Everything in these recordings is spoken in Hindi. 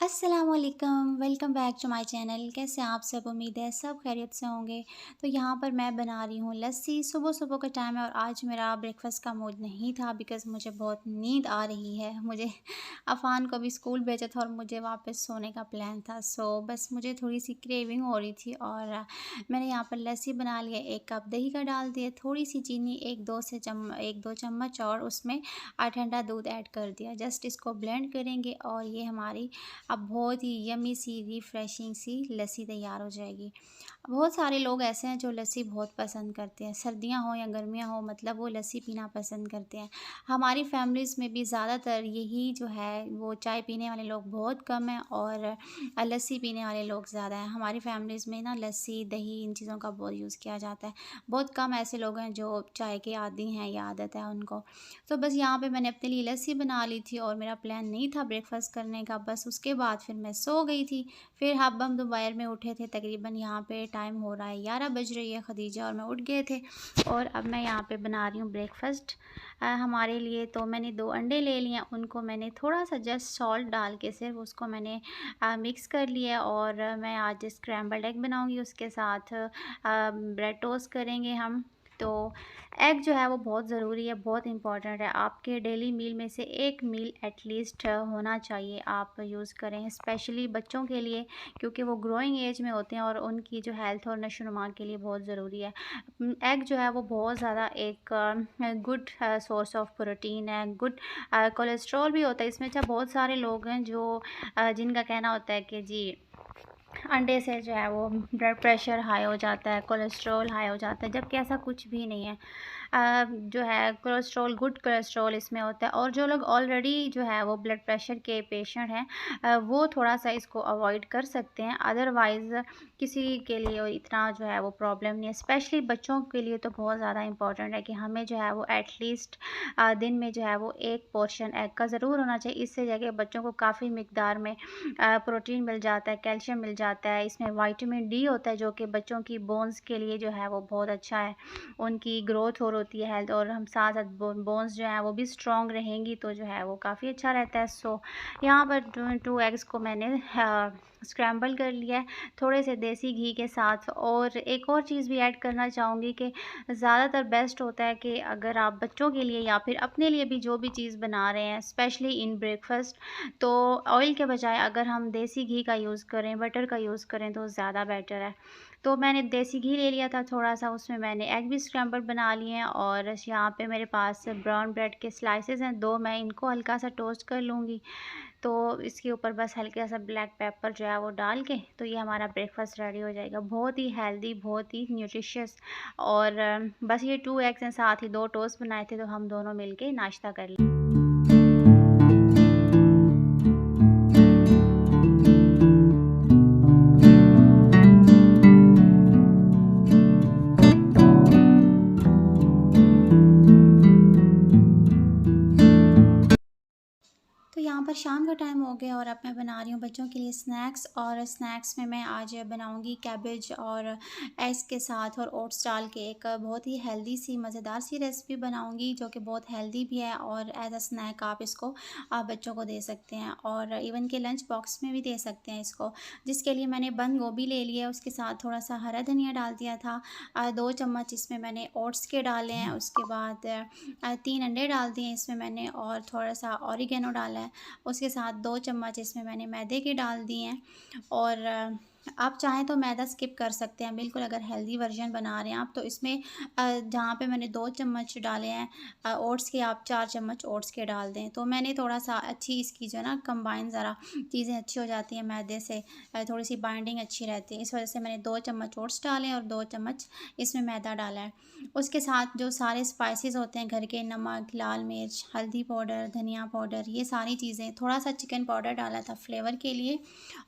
अस्सलामुअलैकुम, welcome back to my channel. कैसे हैं आप सब? उम्मीद है सब खैरियत से होंगे। तो यहाँ पर मैं बना रही हूँ लस्सी। सुबह-सुबह का टाइम है और आज मेरा ब्रेकफ़ास्ट का मूड नहीं था बिकॉज़ मुझे बहुत नींद आ रही है। मुझे अफ़ान को भी स्कूल भेजा था और मुझे वापस सोने का प्लान था। सो बस मुझे थोड़ी-सी क्रेविंग हो रही थी और मैंने यहाँ पर लस्सी बना लिया। 1 कप दही का डाल दिया, थोड़ी-सी चीनी, 1-2 चम्मच और उसमें ठंडा दूध ऐड कर दिया। जस्ट इसको ब्लेंड करेंगे और ये हमारी अब बहुत ही यम्मी सी रिफ्रेशिंग सी लस्सी तैयार हो जाएगी। बहुत सारे लोग ऐसे हैं जो लस्सी बहुत पसंद करते हैं, सर्दियाँ हो या गर्मियाँ हो मतलब वो लस्सी पीना पसंद करते हैं। हमारी फैमिलीज़ में भी ज़्यादातर यही जो है वो चाय पीने वाले लोग बहुत कम हैं और लस्सी पीने वाले लोग ज़्यादा हैं। हमारी फैमिलीज़ में ना लस्सी, दही इन चीज़ों का बहुत यूज़ किया जाता है। बहुत कम ऐसे लोग हैं जो चाय के आदी हैं या आदत है उनको। तो बस यहाँ पे मैंने अपने लिए लस्सी बना ली थी और मेरा प्लान नहीं था ब्रेकफ़ास्ट करने का, बस उसके बाद फिर मैं सो गई थी। फिर हम दोपहर में उठे थे, तकरीबन यहाँ पे टाइम हो रहा है 11 बज रही है, खदीजा और मैं उठ गए थे और अब मैं यहाँ पे बना रही हूँ ब्रेकफ़ास्ट हमारे लिए। तो मैंने 2 अंडे ले लिए, उनको मैंने थोड़ा-सा जस्ट सॉल्ट डाल के सिर्फ़ उसको मैंने मिक्स कर लिया और मैं आज स्क्रैम्बल्ड एग बनाऊँगी, उसके साथ ब्रेड टोस्ट करेंगे हम। तो एग जो है वो बहुत ज़रूरी है, बहुत इम्पॉर्टेंट है। आपके डेली मील में से एक मील एटलीस्ट होना चाहिए, आप यूज़ करें स्पेशली बच्चों के लिए क्योंकि वो ग्रोइंग एज में होते हैं और उनकी जो हेल्थ और नशो-नुमा के लिए बहुत ज़रूरी है। एग जो है वो बहुत ज़्यादा एक गुड सोर्स ऑफ प्रोटीन है, गुड कोलेस्ट्रॉल भी होता है इसमें। अच्छा बहुत सारे लोग हैं जो जिनका कहना होता है कि जी अंडे से जो है वो ब्लड प्रेशर हाई हो जाता है, कोलेस्ट्रॉल हाई हो जाता है, जबकि ऐसा कुछ भी नहीं है। जो है कोलेस्ट्रॉल, गुड कोलेस्ट्रॉल इसमें होता है और जो लोग ऑलरेडी जो है वो ब्लड प्रेशर के पेशेंट हैं वो थोड़ा-सा इसको अवॉइड कर सकते हैं। अदरवाइज़ किसी के लिए इतना जो है वो प्रॉब्लम नहीं है। स्पेशली बच्चों के लिए तो बहुत ज़्यादा इम्पोर्टेंट है कि हमें जो है वो एटलीस्ट दिन में जो है वो 1 पोर्शन एग का ज़रूर होना चाहिए। इससे जाके बच्चों को काफ़ी मिकदार में प्रोटीन मिल जाता है, कैल्शियम मिल जाता है, इसमें विटामिन डी होता है जो कि बच्चों की बोन्स के लिए जो है वो बहुत अच्छा है। उनकी ग्रोथ और होती है हेल्थ और हम साथ-साथ बोन्स जो हैं वो भी स्ट्रॉन्ग रहेंगी तो जो है वो काफ़ी अच्छा रहता है। सो यहाँ पर 2 एग्स को मैंने स्क्रैम्बल कर लिया है थोड़े से देसी घी के साथ। और एक और चीज़ भी ऐड करना चाहूँगी कि ज़्यादातर बेस्ट होता है कि अगर आप बच्चों के लिए या फिर अपने लिए भी जो भी चीज़ बना रहे हैं स्पेशली इन ब्रेकफास्ट, तो ऑयल के बजाय अगर हम देसी घी का यूज़ करें, बटर का यूज़ करें तो ज़्यादा बेटर है। तो मैंने देसी घी ले लिया था थोड़ा-सा, उसमें मैंने एग भी स्क्रैम्बल बना लिए हैं और यहाँ पे मेरे पास ब्राउन ब्रेड के स्लाइसेस हैं 2, मैं इनको हल्का-सा टोस्ट कर लूँगी। तो इसके ऊपर बस हल्का-सा ब्लैक पेपर जो है वो डाल के तो ये हमारा ब्रेकफ़ास्ट रेडी हो जाएगा। बहुत ही हेल्दी, बहुत ही न्यूट्रिशियस और बस ये 2 एग्स हैं, साथ ही 2 टोस्ट बनाए थे तो हम दोनों मिलके नाश्ता कर लिया। तो यहाँ पर शाम का टाइम हो गया और अब मैं बना रही हूँ बच्चों के लिए स्नैक्स। और स्नैक्स में मैं आज बनाऊँगी कैबेज और एग्स के साथ और ओट्स डाल के एक बहुत ही हेल्दी सी मज़ेदार सी रेसिपी बनाऊँगी जो कि बहुत हेल्दी भी है और एज अ स्नैक आप इसको बच्चों को दे सकते हैं और इवन के लंच बॉक्स में भी दे सकते हैं इसको। जिसके लिए मैंने बंद गोभी ले लिया, उसके साथ थोड़ा सा हरा धनिया डाल दिया था। 2 चम्मच इसमें मैंने ओट्स के डाले हैं, उसके बाद 3 अंडे डाल दिए इसमें मैंने और थोड़ा सा ऑरिगेनो डाला है। उसके साथ 2 चम्मच इसमें मैंने मैदे के डाल दिए हैं और आप चाहें तो मैदा स्किप कर सकते हैं बिल्कुल, अगर हेल्दी वर्जन बना रहे हैं आप तो इसमें जहाँ पे मैंने 2 चम्मच डाले हैं ओट्स के, आप 4 चम्मच ओट्स के डाल दें। तो मैंने थोड़ा-सा अच्छी इसकी जो है ना कंबाइन ज़रा चीज़ें अच्छी हो जाती हैं मैदे से, थोड़ी-सी बाइंडिंग अच्छी रहती है। इस वजह से मैंने 2 चम्मच ओट्स डाले हैं और 2 चम्मच इसमें मैदा डाला है। उसके साथ जो सारे स्पाइसेस होते हैं घर के, नमक, लाल मिर्च, हल्दी पाउडर, धनिया पाउडर, ये सारी चीज़ें, थोड़ा-सा चिकन पाउडर डाला था फ्लेवर के लिए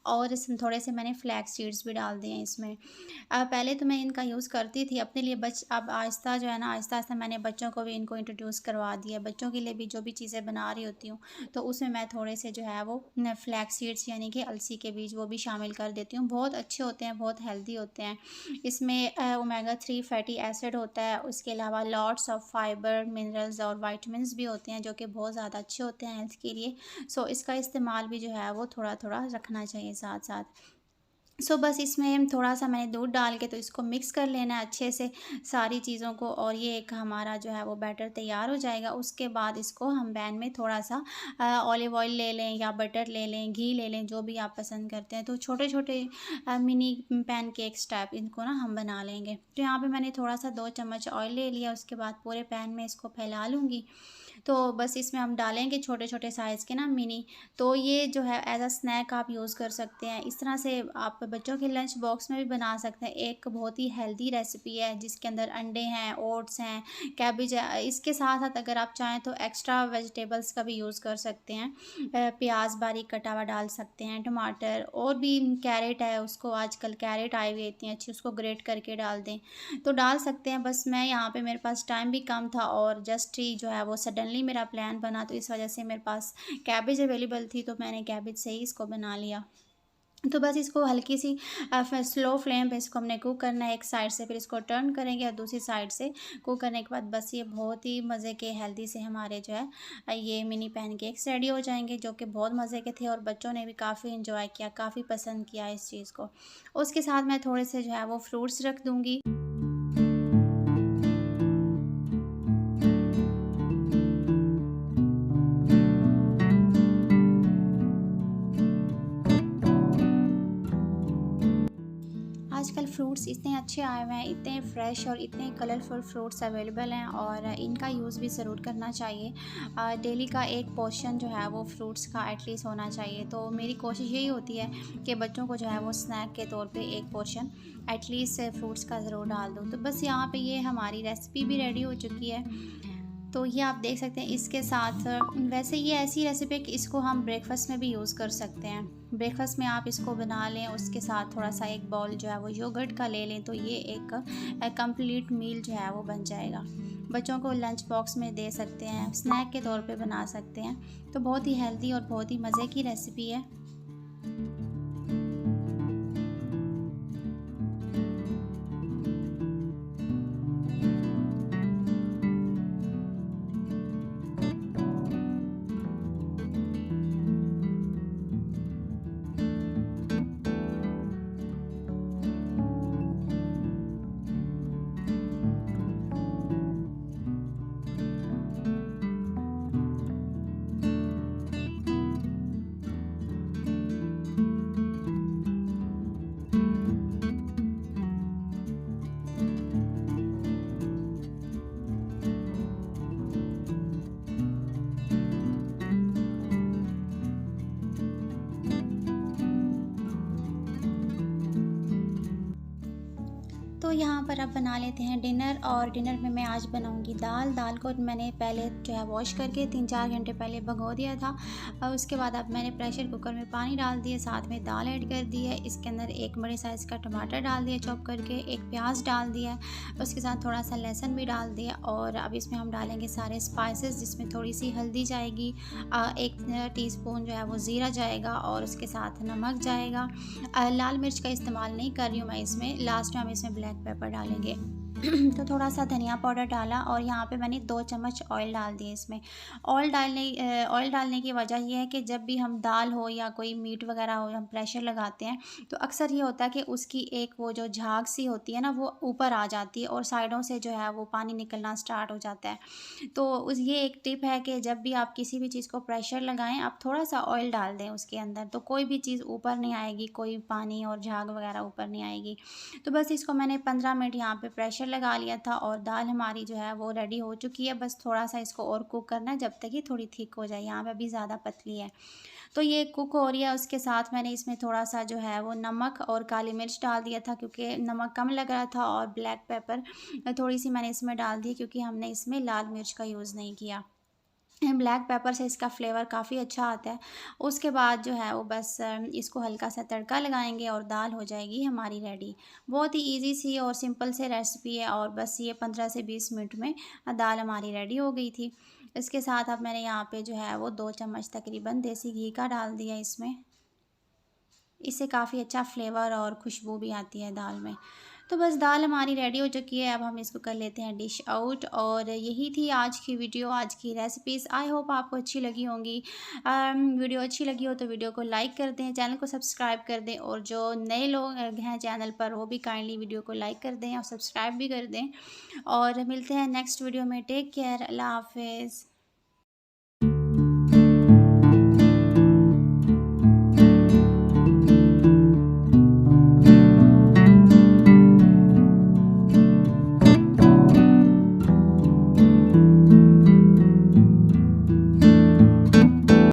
और इसमें थोड़े से मैंने फ्लैक्स फ्लैक्स सीड्स भी डाल दिए हैं इसमें। पहले तो मैं इनका यूज़ करती थी अपने लिए, अब आहिस्ता जो है ना, आहिस्ता-आहिस्ता मैंने बच्चों को भी इनको इंट्रोड्यूस करवा दिया। बच्चों के लिए भी जो भी चीज़ें बना रही होती हूँ, तो उसमें मैं थोड़े से जो है वो न फ्लैक्स सीड्स यानी कि अलसी के बीज वो भी शामिल कर देती हूँ। बहुत अच्छे होते हैं, बहुत हेल्दी होते हैं। इसमें ओमेगा 3 फैटी एसिड होता है, उसके अलावा लॉट्स ऑफ फाइबर, मिनरल्स और विटामिन्स भी होते हैं जो कि बहुत ज़्यादा अच्छे होते हैं हेल्थ के लिए। सो इसका इस्तेमाल भी जो है वो थोड़ा-थोड़ा रखना चाहिए साथ-साथ। बस इसमें थोड़ा-सा मैंने दूध डाल के तो इसको मिक्स कर लेना है अच्छे से सारी चीज़ों को, और ये एक हमारा जो है वो बैटर तैयार हो जाएगा। उसके बाद इसको हम पैन में थोड़ा-सा ऑलिव ऑयल ले लें या बटर ले लें, घी ले लें, जो भी आप पसंद करते हैं। तो छोटे-छोटे मिनी पैनकेक्स टाइप इनको ना हम बना लेंगे। तो यहाँ पे मैंने थोड़ा-सा 2 चम्मच ऑयल ले लिया, उसके बाद पूरे पैन में इसको फैला लूँगी। तो बस इसमें हम डालेंगे छोटे-छोटे साइज़ के ना मिनी, तो ये जो है एज़ अ स्नैक आप यूज़ कर सकते हैं। इस तरह से आप बच्चों के लंच बॉक्स में भी बना सकते हैं। एक बहुत ही हेल्दी रेसिपी है जिसके अंदर अंडे हैं, ओट्स हैं, कैबेज है। इसके साथ-साथ अगर आप चाहें तो एक्स्ट्रा वेजिटेबल्स का भी यूज़ कर सकते हैं। प्याज़ बारीक कटा हुआ डाल सकते हैं, टमाटर और भी कैरेट है, उसको आजकल कैरेट आई हुई है इतनी अच्छी, उसको ग्रेट करके डाल दें, तो डाल सकते हैं। बस मैं यहाँ पे मेरे पास टाइम भी कम था और जस्ट ही जो है वो सडनली मेरा प्लान बना, तो इस वजह से मेरे पास कैबेज अवेलेबल थी, तो मैंने कैबेज से ही इसको बना लिया। तो बस इसको हल्की सी फिर स्लो फ्लेम पे इसको हमने कुक करना है एक साइड से, फिर इसको टर्न करेंगे और दूसरी साइड से कुक करने के बाद बस ये बहुत ही मज़े के हेल्दी से हमारे जो है ये मिनी पैनकेक्स रेडी हो जाएंगे, जो कि बहुत मज़े के थे और बच्चों ने भी काफ़ी इंजॉय किया, काफ़ी पसंद किया इस चीज़ को। उसके साथ मैं थोड़े से जो है वो फ्रूट्स रख दूँगी। आजकल फ्रूट्स इतने अच्छे आए हुए हैं, इतने फ्रेश और इतने कलरफुल फ्रूट्स अवेलेबल हैं, और इनका यूज़ भी ज़रूर करना चाहिए। डेली का एक पोर्शन जो है वो फ्रूट्स का एटलीस्ट होना चाहिए। तो मेरी कोशिश यही होती है कि बच्चों को जो है वो स्नैक के तौर पे एक पोर्शन एटलीस्ट फ्रूट्स का ज़रूर डाल दूँ। तो बस यहाँ पे ये हमारी रेसिपी भी रेडी हो चुकी है। तो ये आप देख सकते हैं इसके साथ, वैसे ये ऐसी रेसिपी है कि इसको हम ब्रेकफ़ास्ट में भी यूज़ कर सकते हैं। ब्रेकफ़ास्ट में आप इसको बना लें, उसके साथ थोड़ा-सा एक बाउल जो है वो योगर्ट का ले लें, तो ये एक कंप्लीट मील जो है वो बन जाएगा। बच्चों को लंच बॉक्स में दे सकते हैं, स्नैक के तौर पे बना सकते हैं। तो बहुत ही हेल्दी और बहुत ही मज़े की रेसिपी है। तो यहाँ पर अब बना लेते हैं डिनर, और डिनर में मैं आज बनाऊँगी दाल। दाल को मैंने पहले जो है वॉश करके 3-4 घंटे पहले भगो दिया था, और उसके बाद अब मैंने प्रेशर कुकर में पानी डाल दिया, साथ में दाल ऐड कर दी है। इसके अंदर एक बड़े साइज़ का टमाटर डाल दिया चॉप करके, एक प्याज डाल दिया, उसके साथ थोड़ा सा लहसुन भी डाल दिया, और अब इसमें हम डालेंगे सारे स्पाइसेस, जिसमें थोड़ी सी हल्दी जाएगी, 1 टीस्पून जो है वो ज़ीरा जाएगा, और उसके साथ नमक जाएगा। लाल मिर्च का इस्तेमाल नहीं कर रही हूँ मैं इसमें, लास्ट में हम इसमें ब्लैक पेपर डालेंगे। तो थोड़ा सा धनिया पाउडर डाला, और यहाँ पे मैंने 2 चम्मच ऑयल डाल दिए इसमें। ऑयल डालने की वजह ये है कि जब भी हम दाल हो या कोई मीट वगैरह हो, हम प्रेशर लगाते हैं, तो अक्सर ये होता है कि उसकी एक वो जो झाग सी होती है ना, वो ऊपर आ जाती है और साइडों से जो है वो पानी निकलना स्टार्ट हो जाता है। तो ये एक टिप है कि जब भी आप किसी भी चीज़ को प्रेशर लगाएं, आप थोड़ा सा ऑयल डाल दें उसके अंदर, तो कोई भी चीज़ ऊपर नहीं आएगी, कोई पानी और झाग वगैरह ऊपर नहीं आएगी। तो बस इसको मैंने 15 मिनट यहाँ पे प्रेशर लगा लिया था, और दाल हमारी जो है वो रेडी हो चुकी है। बस थोड़ा सा इसको और कुक करना है, जब तक ये थोड़ी थिक हो जाए। यहाँ पे अभी ज़्यादा पतली है, तो ये कुक हो रही है। उसके साथ मैंने इसमें थोड़ा सा जो है वो नमक और काली मिर्च डाल दिया था, क्योंकि नमक कम लग रहा था, और ब्लैक पेपर थोड़ी सी मैंने इसमें डाल दी, क्योंकि हमने इसमें लाल मिर्च का यूज़ नहीं किया। ब्लैक पेपर से इसका फ्लेवर काफ़ी अच्छा आता है। उसके बाद जो है वो बस इसको हल्का सा तड़का लगाएँगे और दाल हो जाएगी हमारी रेडी। बहुत ही ईज़ी सी और सिंपल से रेसिपी है और बस ये 15 से 20 मिनट में दाल हमारी रेडी हो गई थी। इसके साथ अब मैंने यहाँ पे जो है वो 2 चम्मच तकरीबन देसी घी का डाल दिया इसमें। इससे काफ़ी अच्छा फ्लेवर और खुशबू भी आती है दाल में। तो बस दाल हमारी रेडी हो चुकी है, अब हम इसको कर लेते हैं डिश आउट और यही थी आज की वीडियो, आज की रेसिपीज़। आई होप आपको अच्छी लगी होंगी। वीडियो अच्छी लगी हो तो वीडियो को लाइक कर दें, चैनल को सब्सक्राइब कर दें और जो नए लोग हैं चैनल पर वो भी काइंडली वीडियो को लाइक कर दें और सब्सक्राइब भी कर दें। और मिलते हैं नेक्स्ट वीडियो में। टेक केयर, अल्लाह हाफ़िज़।